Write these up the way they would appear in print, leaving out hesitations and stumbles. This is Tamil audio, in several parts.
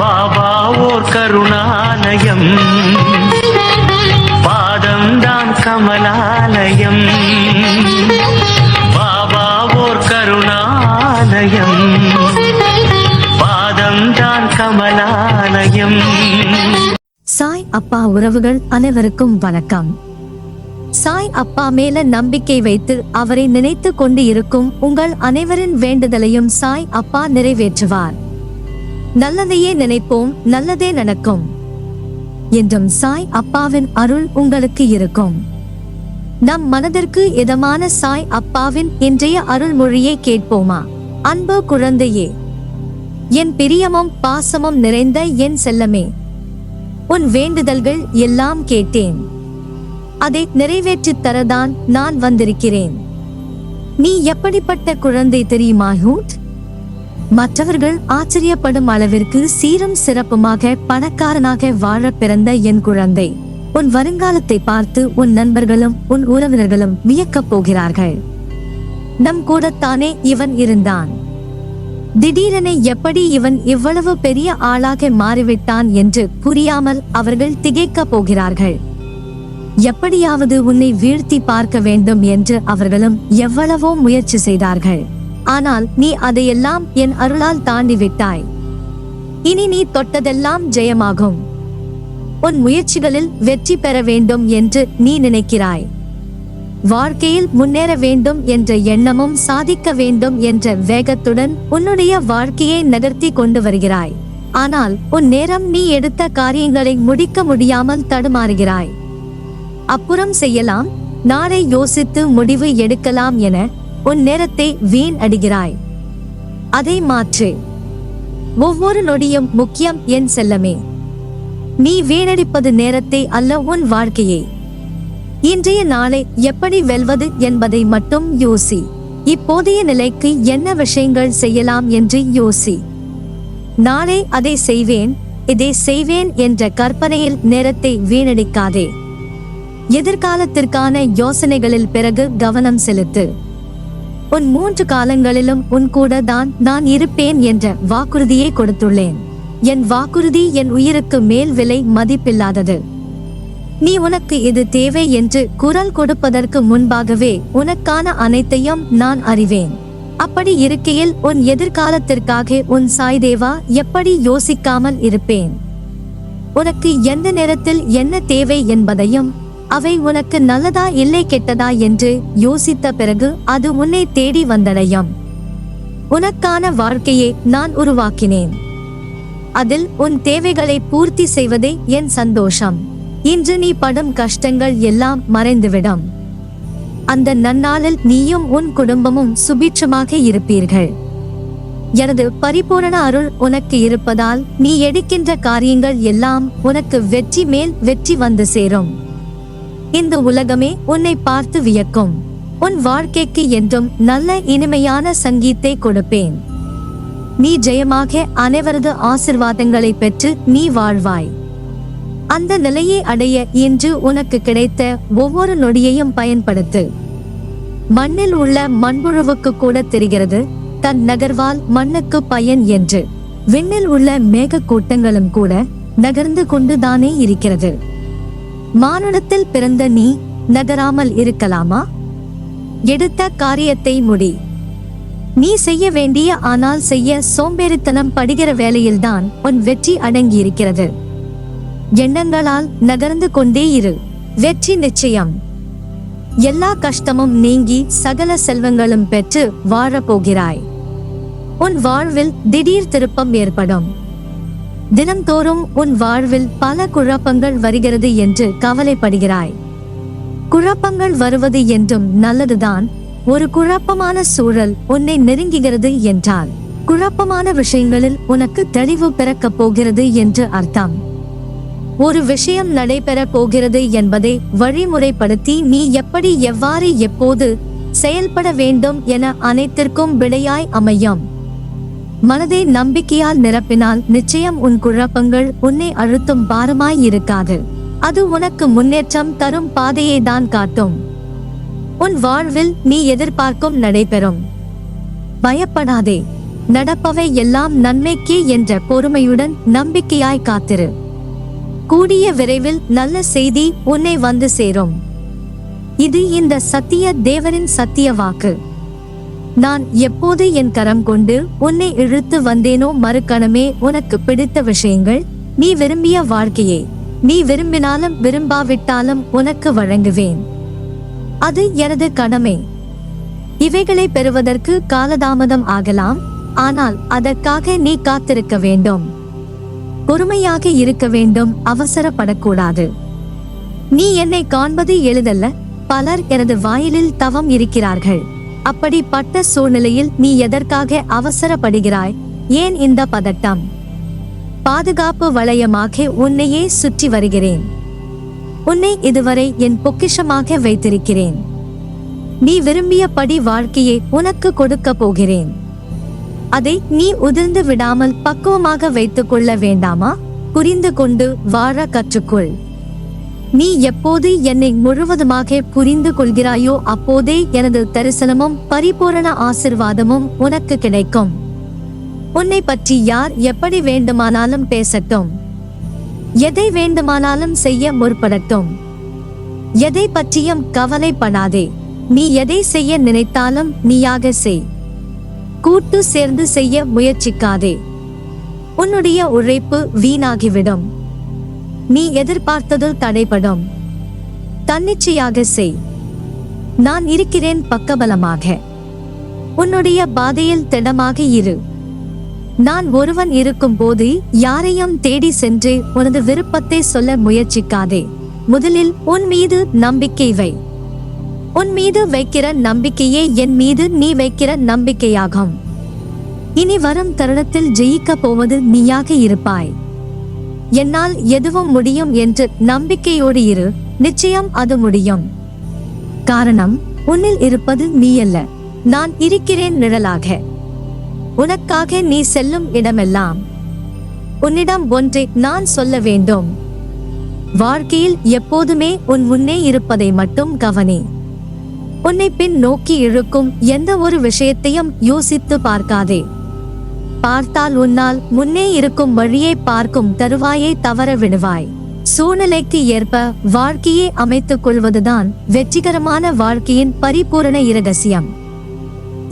பாபா ஓர் கருணாலயம், பாதம்தான் கமலாலயம். பாபா ஓர் கருணாலயம், பாதம்தான் கமலாலயம். சாய் அப்பா உறவுகள் அனைவருக்கும் வணக்கம். சாய் அப்பா மேல நம்பிக்கை வைத்து அவரை நினைத்து கொண்டு இருக்கும் உங்கள் அனைவரின் வேண்டுதலையும் சாய் அப்பா நிறைவேற்றுவார். நல்லதையே நினைப்போம், நல்லதே நடக்கும் என்றும் சாய் அப்பாவின் அருள் உங்களுக்கு இருக்கும். நம் மனதிற்கு இதமான சாய் அப்பாவின் இன்றைய அருள்மொழியை கேட்போமா? அன்பு குழந்தையே, என் பிரியமும் பாசமும் நிறைந்த என் செல்லமே, உன் வேண்டுதல்கள் எல்லாம் கேட்டேன். அதை நிறைவேற்றித் தரதான் நான் வந்திருக்கிறேன். நீ எப்படிப்பட்ட குழந்தை தெரியுமா ஹூட்? மற்றவர்கள் ஆச்சரியப்படும் அளவிற்கு சீரும் சிறப்புமாக பணக்காரனாக வாழ பிறந்த என் குழந்தை. உன் வருங்காலத்தை பார்த்து உன் நண்பர்களும் உன் உறவினர்களும் வியக்கப் போகிறார்கள். நம் கூடத்தானே இவன் இருந்தான், திடீரென எப்படி இவன் இவ்வளவு பெரிய ஆளாக மாறிவிட்டான் என்று புரியாமல் அவர்கள் திகைக்கப் போகிறார்கள். எப்படியாவது உன்னை வீழ்த்தி பார்க்க வேண்டும் என்று அவர்களும் எவ்வளவோ முயற்சி செய்தார்கள். ஆனால் நீ அதையெல்லாம் என் அருளால் தாண்டி விட்டாய். இனி நீ தொட்டதெல்லாம் ஜெயமாகும். உன் முயற்சிகளில் வெற்றி பெற வேண்டும் என்று நீ நினைக்கிறாய். வாழ்க்கையில் முன்னேற வேண்டும் என்ற எண்ணமும் சாதிக்க வேண்டும் என்ற வேகத்துடன் உன்னுடைய வாழ்க்கையை நகர்த்தி கொண்டு வருகிறாய். ஆனால் உன் நேரம் நீ எடுத்த காரியங்களை முடிக்க முடியாமல் தடுமாறுகிறாய். அப்புறம் செய்யலாம், நாளை யோசித்து முடிவு எடுக்கலாம் என உன் நேரத்தை வீண் அடிகிறாய். அதை மாற்று. ஒவ்வொரு நொடியும் முக்கியம் என் செல்லமே. நீ வீணடிப்பது நேரத்தை அல்ல, உன் வாழ்க்கையை. இன்றைய நாளை எப்படி வெல்வது என்பதை மட்டும் யோசி. இப்போதைய நிலைக்கு என்ன விஷயங்கள் செய்யலாம் என்று யோசி. நாளை அதை செய்வேன், இதை செய்வேன் என்ற கற்பனையில் நேரத்தை வீணடிக்காதே. எதிர்காலத்திற்கான யோசனைகளில் பிறகு கவனம் செலுத்து. உன் 3 காலங்களிலும் உன் கூட தான் நான் இருப்பேன் என்ற வாக்குறுதியை கொடுத்துள்ளேன். என் வாக்குறுதி என் உயிருக்கு மேல் விலை மதிப்பில்லாதது. நீ உனக்கு இது தேவை என்று குரல் கொடுப்பதற்கு முன்பாகவே உனக்கான அனைத்தையும் நான் அறிவேன். அப்படி இருக்கையில் உன் எதிர்காலத்திற்காக உன் சாய் தேவா எப்படி யோசிக்காமல் இருப்பேன்? உனக்கு எந்த நேரத்தில் என்ன தேவை என்பதையும் அவை உனக்கு நல்லதா இல்லை கெட்டதா என்று யோசித்த பிறகு அது உன்னை தேடி வந்தடையும். உனக்கான வாழ்க்கையை நான் உருவாக்கினேன். அதில் உன் தேவைகளை பூர்த்தி செய்வதே என் சந்தோஷம். இன்று நீ படும் கஷ்டங்கள் எல்லாம் மறைந்துவிடும். அந்த நன்னாளில் நீயும் உன் குடும்பமும் சுபிட்சமாக இருப்பீர்கள். எனது பரிபூரண அருள் உனக்கு இருப்பதால் நீ எடுக்கின்ற காரியங்கள் எல்லாம் உனக்கு வெற்றி மேல் வெற்றி வந்து சேரும். இந்த உலகமே உன்னை பார்த்து வியக்கும். உன் வாழ்க்கைக்கு என்றும் நல்ல இனிமையான சங்கீத்தை கொடுப்பேன். நீ ஜெயமாக அனைவரது ஆசிர்வாதங்களை பெற்று நீ வாழ்வாய். அந்த நிலையை அடைய இன்று உனக்கு கிடைத்த ஒவ்வொரு நொடியையும் பயன்படுத்து. மண்ணில் உள்ள மண்புழுவுக்கு கூட தெரிகிறது தன் நகர்வால் மண்ணுக்கு பயன் என்று. விண்ணில் உள்ள மேக கூட்டங்களும் கூட நகர்ந்து கொண்டுதானே இருக்கிறது. மானுடத்தில் பிறந்த நீ நகராமல் இருக்கலாமா? எடுத்த காரியத்தை முடி. நீ செய்ய வேண்டிய ஆனால் செய்ய சோம்பேறித்தனம் படுகிற வேளையில்தான் உன் வெற்றி அடங்கியிருக்கிறது. எண்ணங்களால் நகர்ந்து கொண்டே இரு, வெற்றி நிச்சயம். எல்லா கஷ்டமும் நீங்கி சகல செல்வங்களும் பெற்று வாழப்போகிறாய். உன் வாழ்வில் திடீர் திருப்பம் ஏற்படும். தினம்தோறும் உன் வாழ்வில் பல குழப்பங்கள் வருகிறது என்று கவலைப்படுகிறாய். குழப்பங்கள் வருவது என்றும் நல்லதுதான். ஒரு குழப்பமான சூழல் உன்னை நெருங்குகிறது என்றால் குழப்பமான விஷயங்களில் உனக்கு தெளிவு பிறக்கப் போகிறது என்று அர்த்தம். ஒரு விஷயம் நடைபெற போகிறது என்பதை வழிமுறைப்படுத்தி நீ எப்படி எவ்வாறு எப்போது செயல்பட வேண்டும் என அனைத்திற்கும் விடையாய் அமையும். மனதை நம்பிக்கையால் நிரப்பினால் நிச்சயம் உன் குழப்பங்கள் உன்னை அழுத்தும் பாரமாய் இருக்காது. அது உனக்கு முன்னேற்றம் தரும் பாதையை தான் காட்டும். உன் வாழ்வில் நீ எதிர்பார்க்கும் நடைபெறும். பயப்படாதே. நடப்பவை எல்லாம் நன்மைக்கே என்ற பொறுமையுடன் நம்பிக்கையாய் காத்திரு. கூடிய விரைவில் நல்ல செய்தி உன்னை வந்து சேரும். இது இந்த சத்திய தேவரின் சத்திய வாக்கு. நான் எப்போது என் கரம் கொண்டு உன்னை இழுத்து வந்தேனோ மறுகணமே உனக்கு பிடித்த விஷயங்கள், நீ விரும்பிய வாழ்க்கையை நீ விரும்பினாலும் விரும்பாவிட்டாலும் உனக்கு வழங்குவேன். அது எனது கடமை. இவைகளை பெறுவதற்கு காலதாமதம் ஆகலாம், ஆனால் அதற்காக நீ காத்திருக்க வேண்டும். பொறுமையாக இருக்க வேண்டும், அவசரப்படக்கூடாது. நீ என்னை காண்பது எளிதல்ல. பலர் எனது வாயிலில் தவம் இருக்கிறார்கள். அப்படிப்பட்ட சூழ்நிலையில் நீ எதற்காக அவசரப்படுகிறாய்? ஏன் இந்த பதட்டம்? பாதுகாப்பு வளையமாக உன்னையே சுற்றி வருகிறேன். உன்னை இதுவரை என் பொக்கிஷமாக வைத்திருக்கிறேன். நீ விரும்பியபடி வாழ்க்கையை உனக்கு கொடுக்க போகிறேன். அதை நீ உதிர்ந்து விடாமல் பக்குவமாக வைத்துக் கொள்ள வேண்டாமா? புரிந்து கொண்டு வாழ கற்றுக்கொள். நீ எப்போது என்னை முழுவதுமாக புரிந்து கொள்கிறாயோ அப்போதே எனது தரிசனமும் பரிபூரண ஆசிர்வாதமும் உனக்கு கிடைக்கும். உன்னை பற்றி யார் எப்படி வேண்டுமானாலும் பேசட்டும், எதை வேண்டுமானாலும் செய்ய முற்படட்டும், எதை பற்றியும் கவலைப்படாதே. நீ எதை செய்ய நினைத்தாலும் நீயாக செய். கூட்டு சேர்ந்து செய்ய முயற்சிக்காதே. உன்னுடைய உழைப்பு வீணாகிவிடும். நீ எதிர்பார்த்தது தடைபடும். தன்னிச்சையாக செய். நான் இருக்கிறேன் பக்கபலமாக. உன்னுடைய பாதையில் திடமாக இரு. நான் ஒருவன் இருக்கும் போது யாரையும் தேடி சென்று உனது விருப்பத்தை சொல்ல முயற்சிக்காதே. முதலில் உன் மீது நம்பிக்கை வை. உன் மீது வைக்கிற நம்பிக்கையே என் மீது நீ வைக்கிற நம்பிக்கையாகும். இனி வரும் தருணத்தில் ஜெயிக்க போவது நீயாக இருப்பாய். என்னால் எதுவும் முடியும் என்று நம்பிக்கையோடு இரு. நிச்சயம் அது முடியும். காரணம், உன்னில் இருப்பது நீயல்ல, நான் இருக்கிறேன் நிழலாக. உனக்காக நீ செல்லும் இடமெல்லாம் உன்னிடம் ஒன்றை நான் சொல்ல வேண்டும். வாழ்க்கையில் எப்போதுமே உன் முன்னே இருப்பதை மட்டும் கவனி. உன்னை பின் நோக்கி இழுக்கும் எந்த ஒரு விஷயத்தையும் யோசித்து பார்க்காதே. பார்த்தால் உன்னால் முன்னே இருக்கும் வழியை பார்க்கும் தருவாயை தவற விடுவாய். சூழ்நிலைக்கு ஏற்ப வாழ்க்கையை அமைத்துக் கொள்வதுதான் வெற்றிகரமான வாழ்க்கையின் பரிபூரண இரகசியம்.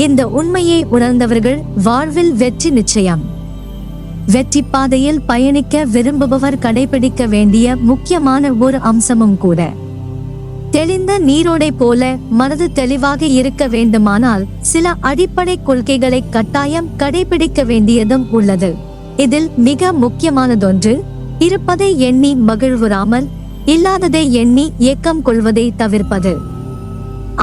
இந்த உண்மையை உணர்ந்தவர்கள் வாழ்வில் வெற்றி நிச்சயம். வெற்றி பாதையில் பயணிக்க விரும்புபவர் கடைபிடிக்க வேண்டிய முக்கியமான ஒரு அம்சமும் கூட. தெளிந்த நீரோடை போல மனது தெளிவாக இருக்க வேண்டுமானால் சில அடிப்படை கொள்கைகளை கட்டாயம் கடைபிடிக்க வேண்டியதும் உள்ளது. இதில் மிக முக்கியமானதொன்று, இருப்பதை எண்ணி மகிழ்வுறாமல் இல்லாததை எண்ணி ஏக்கம் கொள்வதை தவிர்ப்பது.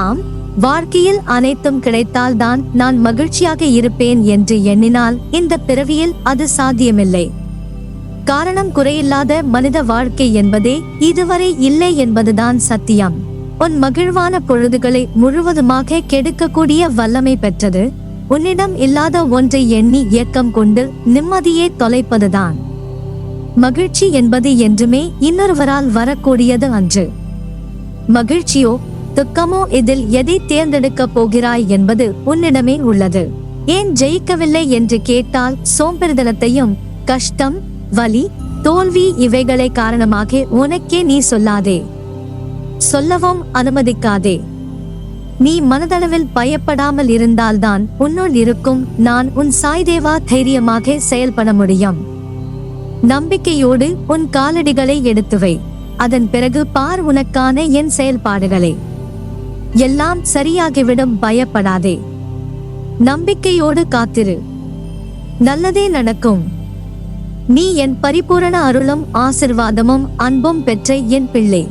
ஆம், வாழ்க்கையில் அனைத்தும் கிடைத்தால்தான் நான் மகிழ்ச்சியாக இருப்பேன் என்று எண்ணினால் இந்த பிறவியில் அது சாத்தியமில்லை. காரணம், குறையில்லாத மனித வாழ்க்கை என்பதே இதுவரை இல்லை என்பதுதான் சத்தியம். உன் மகிழ்வான பொழுதுகளை முழுவதுமாக கெடுக்கக்கூடிய வல்லமை பெற்றது உன்னிடம் இல்லாத ஒன்றை எண்ணி ஏக்கம் கொண்டு நிம்மதியே தொலைப்பதுதான். மகிழ்ச்சி என்பது என்றுமே இன்னொருவரால் வரக்கூடியது அன்று. மகிழ்ச்சியோ துக்கமோ, இதில் எதை தேர்ந்தெடுக்க போகிறாய் என்பது உன்னிடமே உள்ளது. ஏன் ஜெயிக்கவில்லை என்று கேட்டால் சோம்பேறித்தனத்தையும் கஷ்டம், வலி, தோல்வி இவைகளை காரணமாக உனக்கே நீ சொல்லாதே. சொல்லவும் அனுமதிக்காதே. நீ மனதளவில் பயப்படாமல் இருந்தால்தான் உன்னுள் இருக்கும் நான் உன் சாய்தேவா தைரியமாக செயல்பட முடியும். நம்பிக்கையோடு உன் காலடிகளை எடுத்துவை. அதன் பிறகு பார் உனக்கான என் செயல்பாடுகளை. எல்லாம் சரியாகிவிடும், பயப்படாதே. நம்பிக்கையோடு காத்திரு. நல்லதே நடக்கும். நீ என் பரிபூரண அருளும் ஆசிர்வாதமும் அன்பும் பெற்ற என் பிள்ளை.